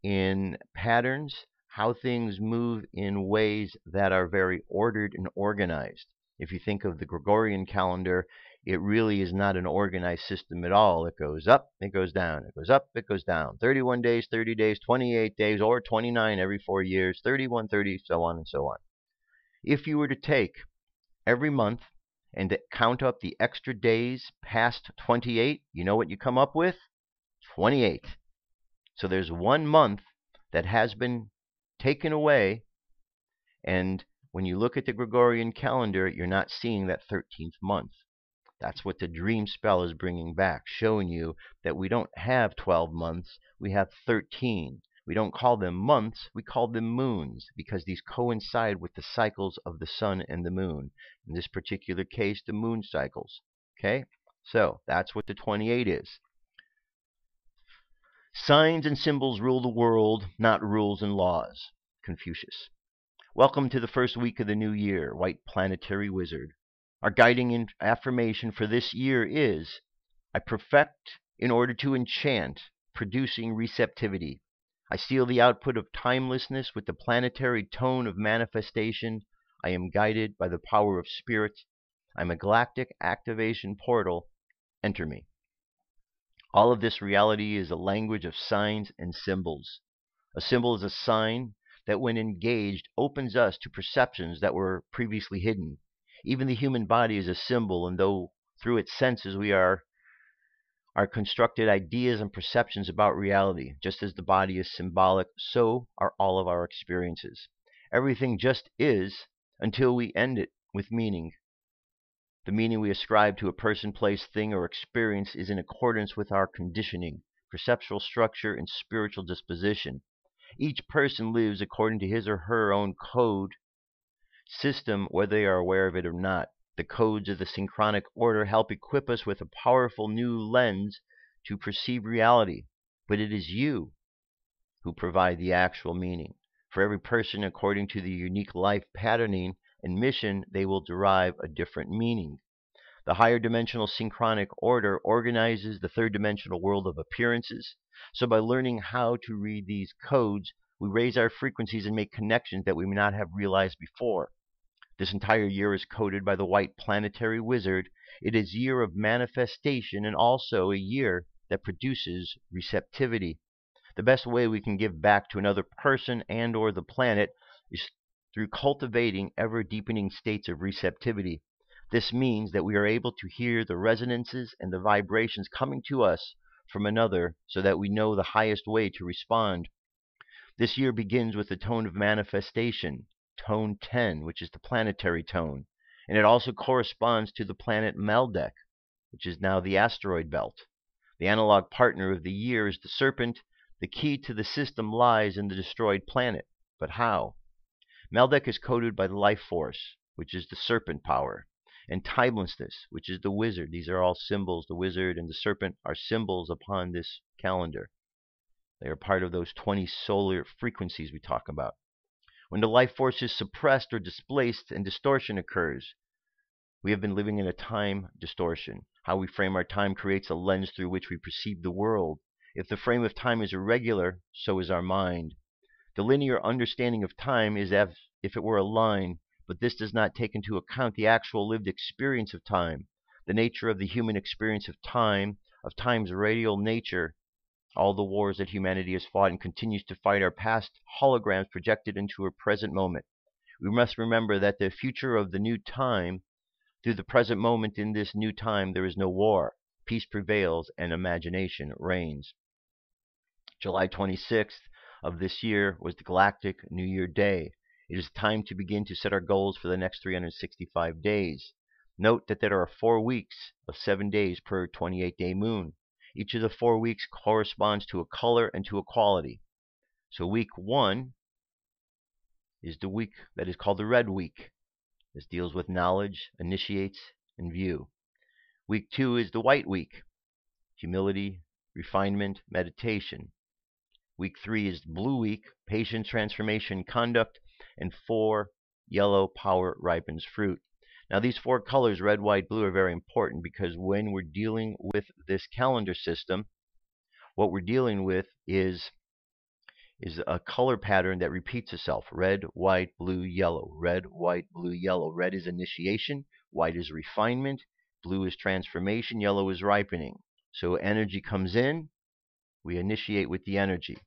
in patterns, how things move in ways that are very ordered and organized. If you think of the Gregorian calendar, it really is not an organized system at all. It goes up, it goes down, it goes up, it goes down. 31 days, 30 days, 28 days, or 29 every 4 years, 31, 30, so on and so on. If you were to take every month and to count up the extra days past 28, you know what you come up with? 28. So there's 1 month that has been taken away, and when you look at the Gregorian calendar, you're not seeing that 13th month. That's what the dream spell is bringing back, showing you that we don't have 12 months, we have 13. We don't call them months, we call them moons, because these coincide with the cycles of the sun and the moon. In this particular case, the moon cycles. Okay? So, that's what the 28 is. Signs and symbols rule the world, not rules and laws. Confucius. Welcome to the first week of the new year, White Planetary Wizard. Our guiding affirmation for this year is, I perfect in order to enchant, producing receptivity. I seal the output of timelessness with the planetary tone of manifestation. I am guided by the power of spirit. I'm a galactic activation portal. Enter me. All of this reality is a language of signs and symbols. A symbol is a sign that, when engaged, opens us to perceptions that were previously hidden. Even the human body is a symbol, and though through its senses we are constructed ideas and perceptions about reality. Just as the body is symbolic, so are all of our experiences. Everything just is until we end it with meaning. The meaning we ascribe to a person, place, thing, or experience is in accordance with our conditioning, perceptual structure, and spiritual disposition. Each person lives according to his or her own code system, whether they are aware of it or not. The codes of the synchronic order help equip us with a powerful new lens to perceive reality, but it is you who provide the actual meaning. For every person, according to the unique life patterning and mission, they will derive a different meaning. The higher dimensional synchronic order organizes the third dimensional world of appearances. So by learning how to read these codes, we raise our frequencies and make connections that we may not have realized before. This entire year is coded by the White Planetary Wizard. It is a year of manifestation and also a year that produces receptivity. The best way we can give back to another person and or the planet is through cultivating ever-deepening states of receptivity. This means that we are able to hear the resonances and the vibrations coming to us from another so that we know the highest way to respond. This year begins with the tone of manifestation, tone 10, which is the planetary tone, and it also corresponds to the planet Maldek, which is now the asteroid belt. The analog partner of the year is the serpent. The key to the system lies in the destroyed planet. But how? Maldek is coded by the life force, which is the serpent power, and timelessness, which is the wizard. These are all symbols. The wizard and the serpent are symbols upon this calendar. They are part of those 20 solar frequencies we talk about. When the life force is suppressed or displaced and distortion occurs, we have been living in a time distortion. How we frame our time creates a lens through which we perceive the world. If the frame of time is irregular, so is our mind. The linear understanding of time is as if it were a line, but this does not take into account the actual lived experience of time, the nature of the human experience of time, of time's radial nature. All the wars that humanity has fought and continues to fight are past holograms projected into a present moment. We must remember that the future of the new time, through the present moment in this new time, there is no war. Peace prevails and imagination reigns. July 26th of this year was the Galactic New Year Day. It is time to begin to set our goals for the next 365 days. Note that there are 4 weeks of 7 days per 28-day moon. Each of the 4 weeks corresponds to a color and to a quality. So week 1 is the week that is called the Red Week. This deals with knowledge, initiates, and view. Week 2 is the White Week. Humility, refinement, meditation. Week 3 is Blue Week, patience, transformation, conduct. And 4, yellow, power ripens fruit. Now, these four colors, red, white, blue, are very important because when we're dealing with this calendar system, what we're dealing with is a color pattern that repeats itself. Red, white, blue, yellow. Red, white, blue, yellow. Red is initiation. White is refinement. Blue is transformation. Yellow is ripening. So energy comes in. We initiate with the energy.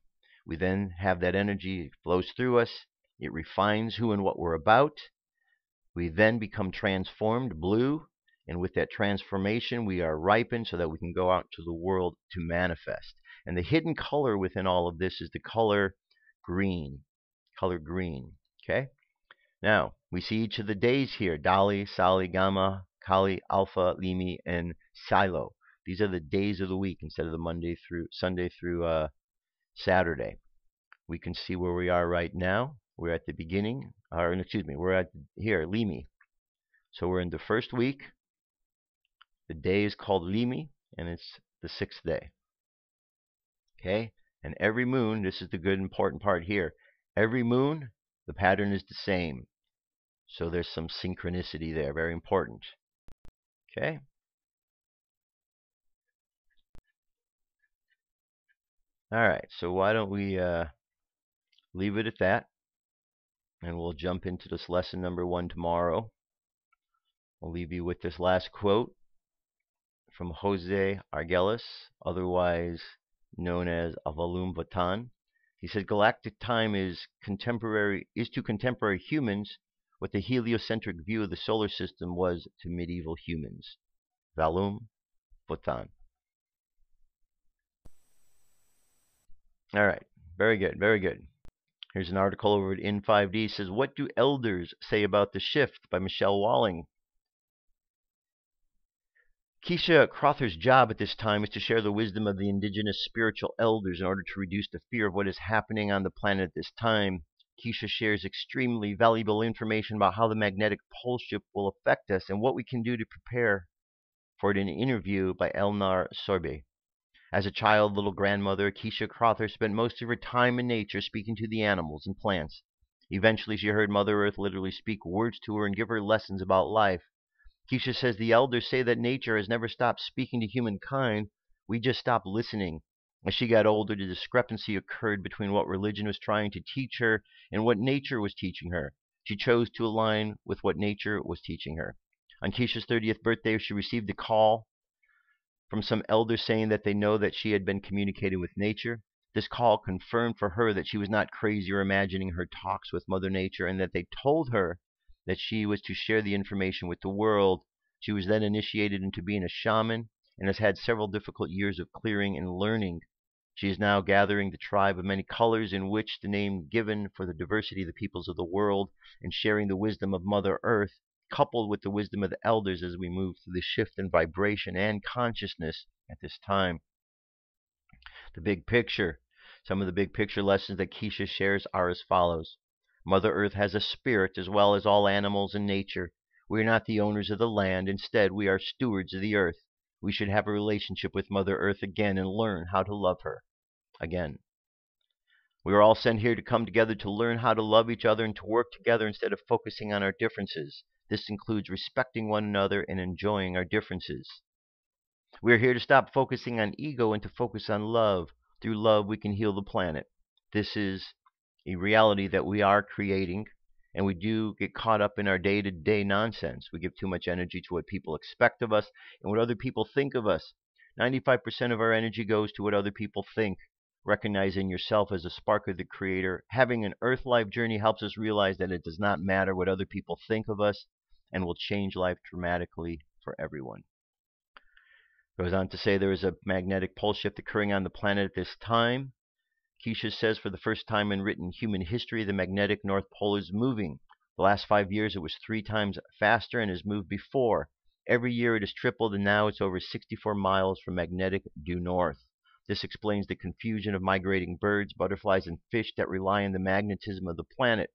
We then have that energy flows through us. It refines who and what we're about. We then become transformed, blue. And with that transformation, we are ripened so that we can go out to the world to manifest. And the hidden color within all of this is the color green. Color green. Okay? Now, we see each of the days here. Dali, Sali, Gamma, Kali, Alpha, Limi, and Silo. These are the days of the week instead of the Sunday through Saturday. We can see where we are right now. We're at the beginning. We're at here, Limi. So we're in the first week. The day is called Limi, and it's the 6th day. Okay? And every moon, this is the good important part here. Every moon, the pattern is the same. So there's some synchronicity there, very important. Okay? All right, so why don't we leave it at that, and we'll jump into this lesson number 1 tomorrow. I'll leave you with this last quote from Jose Arguelles, otherwise known as Avalum Vatan. He said, "Galactic time is to contemporary humans what the heliocentric view of the solar system was to medieval humans." Valum Vatan. All right, very good, very good. Here's an article over at In5D. It says, "What do elders say about the shift?" by Michelle Walling. Keisha Crother's job at this time is to share the wisdom of the indigenous spiritual elders in order to reduce the fear of what is happening on the planet at this time. Keisha shares extremely valuable information about how the magnetic pole shift will affect us and what we can do to prepare for it in an interview by Elnar Sorbe. As a child, little grandmother, Keisha Crother spent most of her time in nature speaking to the animals and plants. Eventually, she heard Mother Earth literally speak words to her and give her lessons about life. Keisha says the elders say that nature has never stopped speaking to humankind. We just stopped listening. As she got older, the discrepancy occurred between what religion was trying to teach her and what nature was teaching her. She chose to align with what nature was teaching her. On Keisha's 30th birthday, she received a call from some elders saying that they know that she had been communicating with nature. This call confirmed for her that she was not crazy or imagining her talks with Mother Nature, and that they told her that she was to share the information with the world. She was then initiated into being a shaman and has had several difficult years of clearing and learning. She is now gathering the tribe of many colors, in which the name given for the diversity of the peoples of the world, and sharing the wisdom of Mother Earth, coupled with the wisdom of the elders as we move through the shift in vibration and consciousness at this time. The big picture. Some of the big picture lessons that Keisha shares are as follows. Mother Earth has a spirit as well as all animals in nature. We are not the owners of the land. Instead, we are stewards of the earth. We should have a relationship with Mother Earth again and learn how to love her again. We are all sent here to come together to learn how to love each other and to work together instead of focusing on our differences. This includes respecting one another and enjoying our differences. We are here to stop focusing on ego and to focus on love. Through love, we can heal the planet. This is a reality that we are creating, and we do get caught up in our day-to-day nonsense. We give too much energy to what people expect of us and what other people think of us. 95% of our energy goes to what other people think. Recognizing yourself as a spark of the Creator, having an Earth life journey helps us realize that it does not matter what other people think of us, and will change life dramatically for everyone. Goes on to say there is a magnetic pole shift occurring on the planet at this time. Keisha says for the first time in written human history, the magnetic North Pole is moving. The last 5 years it was 3 times faster and has moved before. Every year it has tripled, and now it's over 64 miles from magnetic due north. This explains the confusion of migrating birds, butterflies, and fish that rely on the magnetism of the planet.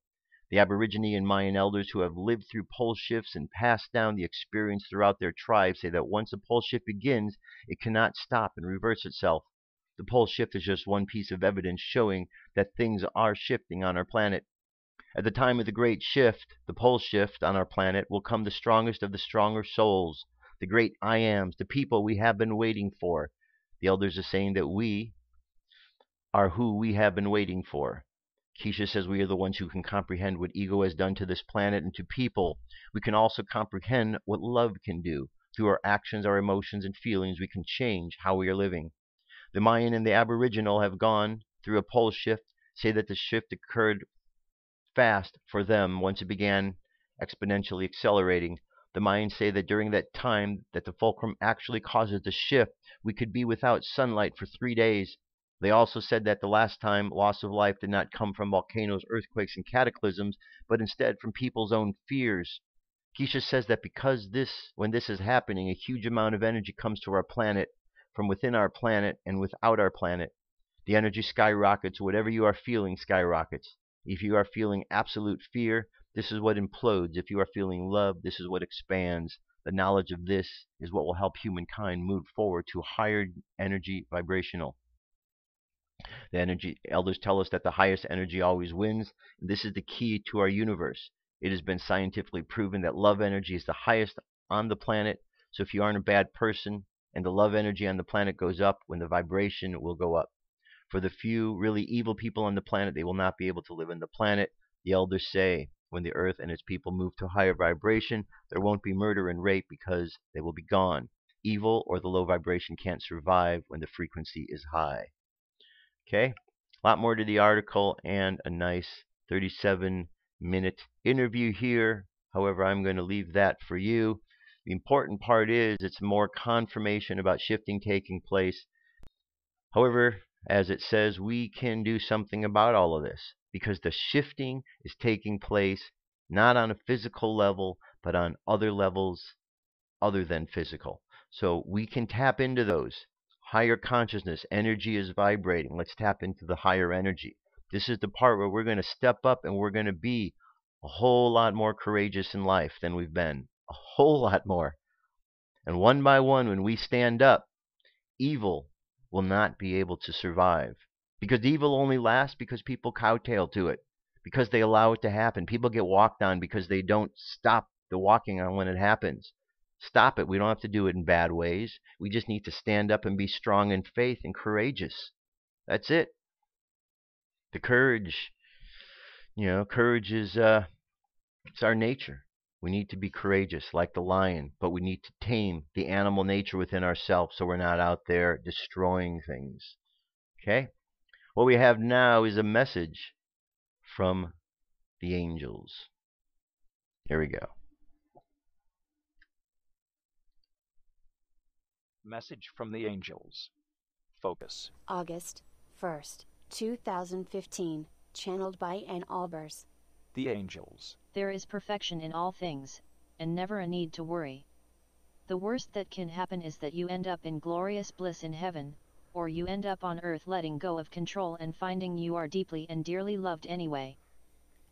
The Aborigine and Mayan elders who have lived through pole shifts and passed down the experience throughout their tribes say that once a pole shift begins, it cannot stop and reverse itself. The pole shift is just one piece of evidence showing that things are shifting on our planet. At the time of the great shift, the pole shift on our planet, will come the strongest of the stronger souls, the great I ams, the people we have been waiting for. The elders are saying that we are who we have been waiting for. Keisha says we are the ones who can comprehend what ego has done to this planet and to people. We can also comprehend what love can do. Through our actions, our emotions, and feelings, we can change how we are living. The Mayan and the Aboriginal have gone through a pole shift, say that the shift occurred fast for them once it began exponentially accelerating. The Mayans say that during that time that the fulcrum actually causes the shift, we could be without sunlight for 3 days. They also said that the last time loss of life did not come from volcanoes, earthquakes, and cataclysms, but instead from people's own fears. Keisha says that when this is happening, a huge amount of energy comes to our planet from within our planet and without our planet. The energy skyrockets. Whatever you are feeling skyrockets. If you are feeling absolute fear, this is what implodes. If you are feeling love, this is what expands. The knowledge of this is what will help humankind move forward to higher energy vibrational. The energy elders tell us that the highest energy always wins. And this is the key to our universe. It has been scientifically proven that love energy is the highest on the planet. So if you aren't a bad person and the love energy on the planet goes up, when the vibration will go up. For the few really evil people on the planet, they will not be able to live on the planet. The elders say when the earth and its people move to higher vibration, there won't be murder and rape because they will be gone. Evil or the low vibration can't survive when the frequency is high. Okay, a lot more to the article and a nice 37-minute interview here. However, I'm going to leave that for you. The important part is it's more confirmation about shifting taking place. However, as it says, we can do something about all of this because the shifting is taking place not on a physical level, but on other levels other than physical. So we can tap into those. Higher consciousness, energy is vibrating. Let's tap into the higher energy. This is the part where we're going to step up and we're going to be a whole lot more courageous in life than we've been. A whole lot more. And one by one, when we stand up, evil will not be able to survive. Because evil only lasts because people kowtail to it. Because they allow it to happen. People get walked on because they don't stop the walking on when it happens. Stop it. We don't have to do it in bad ways. We just need to stand up and be strong in faith and courageous. That's it. The courage, courage is it's our nature. We need to be courageous like the lion, but we need to tame the animal nature within ourselves so we're not out there destroying things. Okay? What we have now is a message from the angels. Here we go. Message from the angels. Focus. August 1st, 2015. Channeled by Ann Albers. The angels. There is perfection in all things, and never a need to worry. The worst that can happen is that you end up in glorious bliss in heaven, or you end up on earth letting go of control and finding you are deeply and dearly loved anyway.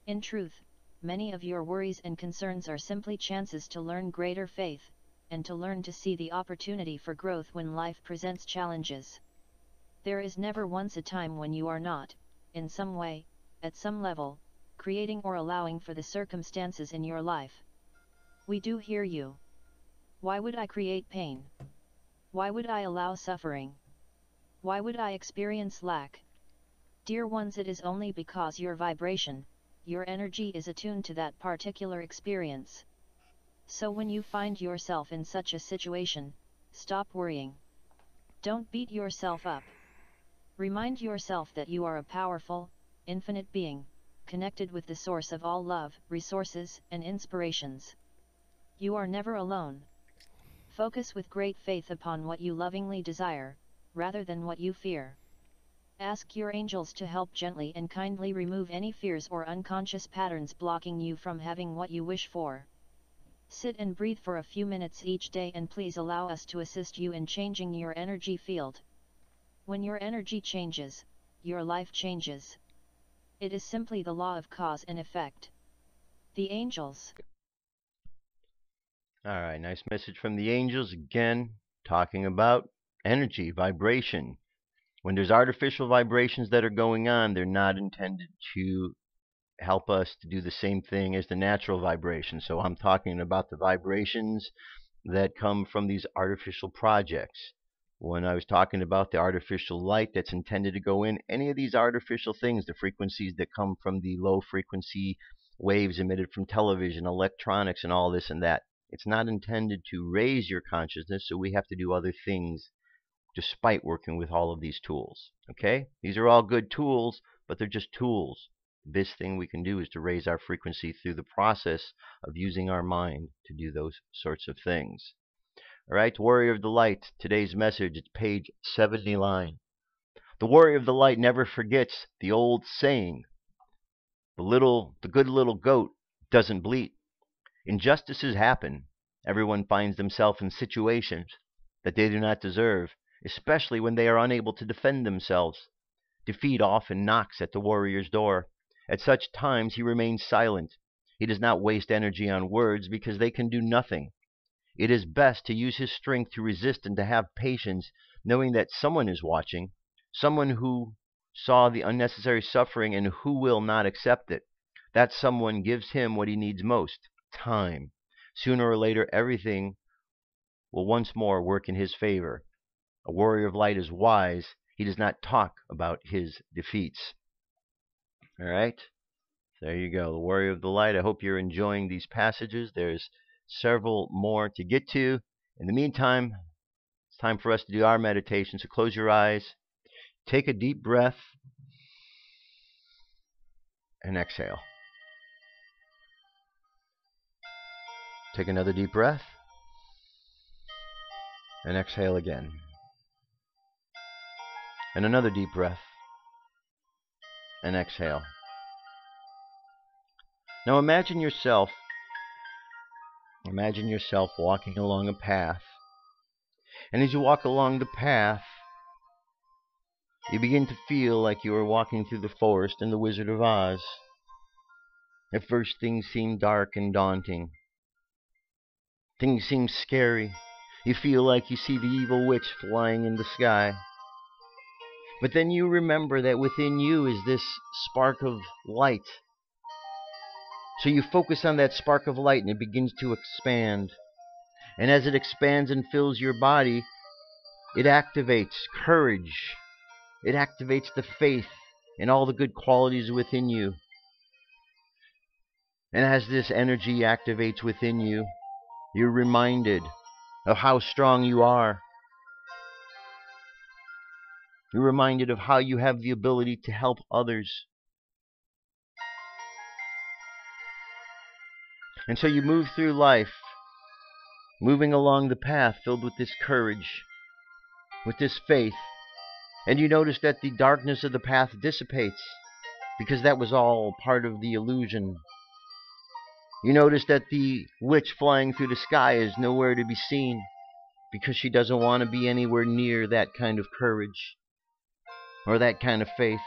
In truth, many of your worries and concerns are simply chances to learn greater faith, and to learn to see the opportunity for growth when life presents challenges. There is never once a time when you are not, in some way, at some level, creating or allowing for the circumstances in your life. We do hear you. Why would I create pain? Why would I allow suffering? Why would I experience lack? Dear ones, it is only because your vibration, your energy is attuned to that particular experience. So when you find yourself in such a situation, stop worrying. Don't beat yourself up. Remind yourself that you are a powerful, infinite being, connected with the source of all love, resources, and inspirations. You are never alone. Focus with great faith upon what you lovingly desire, rather than what you fear. Ask your angels to help gently and kindly remove any fears or unconscious patterns blocking you from having what you wish for. Sit and breathe for a few minutes each day, and please allow us to assist you in changing your energy field. When your energy changes, your life changes. It is simply the law of cause and effect. The angels. All right, nice message from the angels. Again, talking about energy, vibration. When there's artificial vibrations that are going on, they're not intended to help us to do the same thing as the natural vibration. So I'm talking about the vibrations that come from these artificial projects. When I was talking about the artificial light that's intended to go in, any of these artificial things, the frequencies that come from the low frequency waves emitted from television, electronics, and all this and that, it's not intended to raise your consciousness, so we have to do other things despite working with all of these tools. Okay? These are all good tools, but they're just tools. The best thing we can do is to raise our frequency through the process of using our mind to do those sorts of things. All right, Warrior of the Light, today's message, it's page 79. The Warrior of the Light never forgets the old saying, the good little goat doesn't bleat. Injustices happen. Everyone finds themselves in situations that they do not deserve, especially when they are unable to defend themselves. Defeat often knocks at the warrior's door. At such times he remains silent. He does not waste energy on words because they can do nothing. It is best to use his strength to resist and to have patience, knowing that someone is watching, someone who saw the unnecessary suffering and who will not accept it. That someone gives him what he needs most, time. Sooner or later, everything will once more work in his favor. A warrior of light is wise. He does not talk about his defeats. All right? There you go, the Warrior of the Light. I hope you're enjoying these passages. There's several more to get to. In the meantime, it's time for us to do our meditation. So close your eyes, take a deep breath, and exhale. Take another deep breath, and exhale again. And another deep breath, and exhale. Now imagine yourself walking along a path. And as you walk along the path, you begin to feel like you are walking through the forest in The Wizard of Oz. At first things seem dark and daunting. Things seem scary. You feel like you see the evil witch flying in the sky. But then you remember that within you is this spark of light. So you focus on that spark of light and it begins to expand. And as it expands and fills your body, it activates courage. It activates the faith and all the good qualities within you. And as this energy activates within you, you're reminded of how strong you are. You're reminded of how you have the ability to help others. And so you move through life, moving along the path filled with this courage, with this faith. And you notice that the darkness of the path dissipates, because that was all part of the illusion. You notice that the witch flying through the sky is nowhere to be seen, because she doesn't want to be anywhere near that kind of courage, or that kind of faith.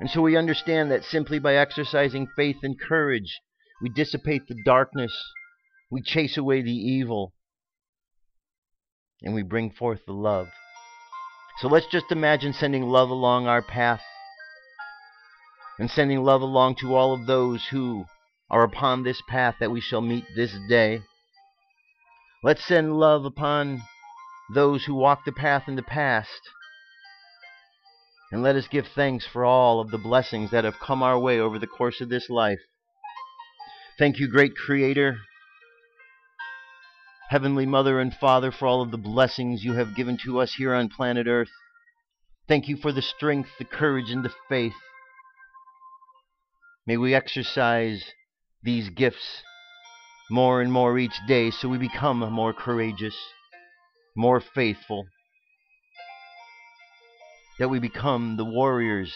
And so we understand that simply by exercising faith and courage, we dissipate the darkness, we chase away the evil, and we bring forth the love. So let's just imagine sending love along our path, and sending love along to all of those who are upon this path that we shall meet this day. Let's send love upon those who walked the path in the past. And let us give thanks for all of the blessings that have come our way over the course of this life. Thank you, great Creator, Heavenly Mother and Father, for all of the blessings you have given to us here on planet Earth. Thank you for the strength, the courage, and the faith. May we exercise these gifts more and more each day so we become more courageous, more faithful, that we become the warriors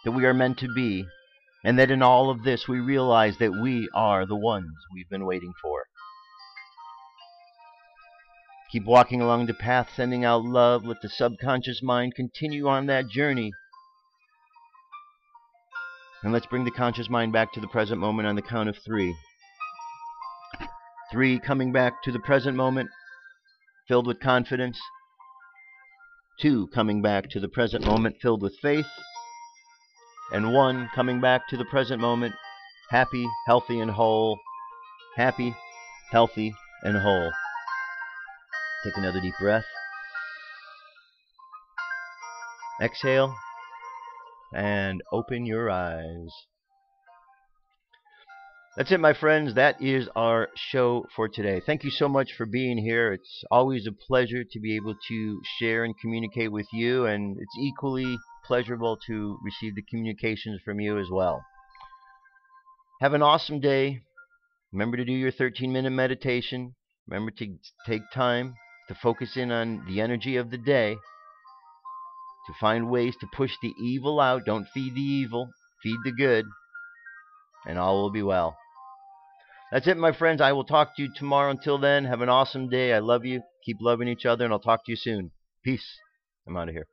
that we are meant to be, and that in all of this we realize that we are the ones we've been waiting for. Keep walking along the path, sending out love. Let the subconscious mind continue on that journey. And let's bring the conscious mind back to the present moment on the count of 3. 3, coming back to the present moment, filled with confidence. 2, coming back to the present moment, filled with faith. and 1 coming back to the present moment, happy, healthy, and whole. Happy, healthy, and whole. Take another deep breath. Exhale, and open your eyes. That's it, my friends. That is our show for today. Thank you so much for being here. It's always a pleasure to be able to share and communicate with you, and it's equally pleasurable to receive the communications from you as well. Have an awesome day. Remember to do your 13-minute meditation. Remember to take time to focus in on the energy of the day, to find ways to push the evil out. Don't feed the evil, feed the good, and all will be well. That's it, my friends. I will talk to you tomorrow. Until then, have an awesome day. I love you. Keep loving each other, and I'll talk to you soon. Peace. I'm out of here.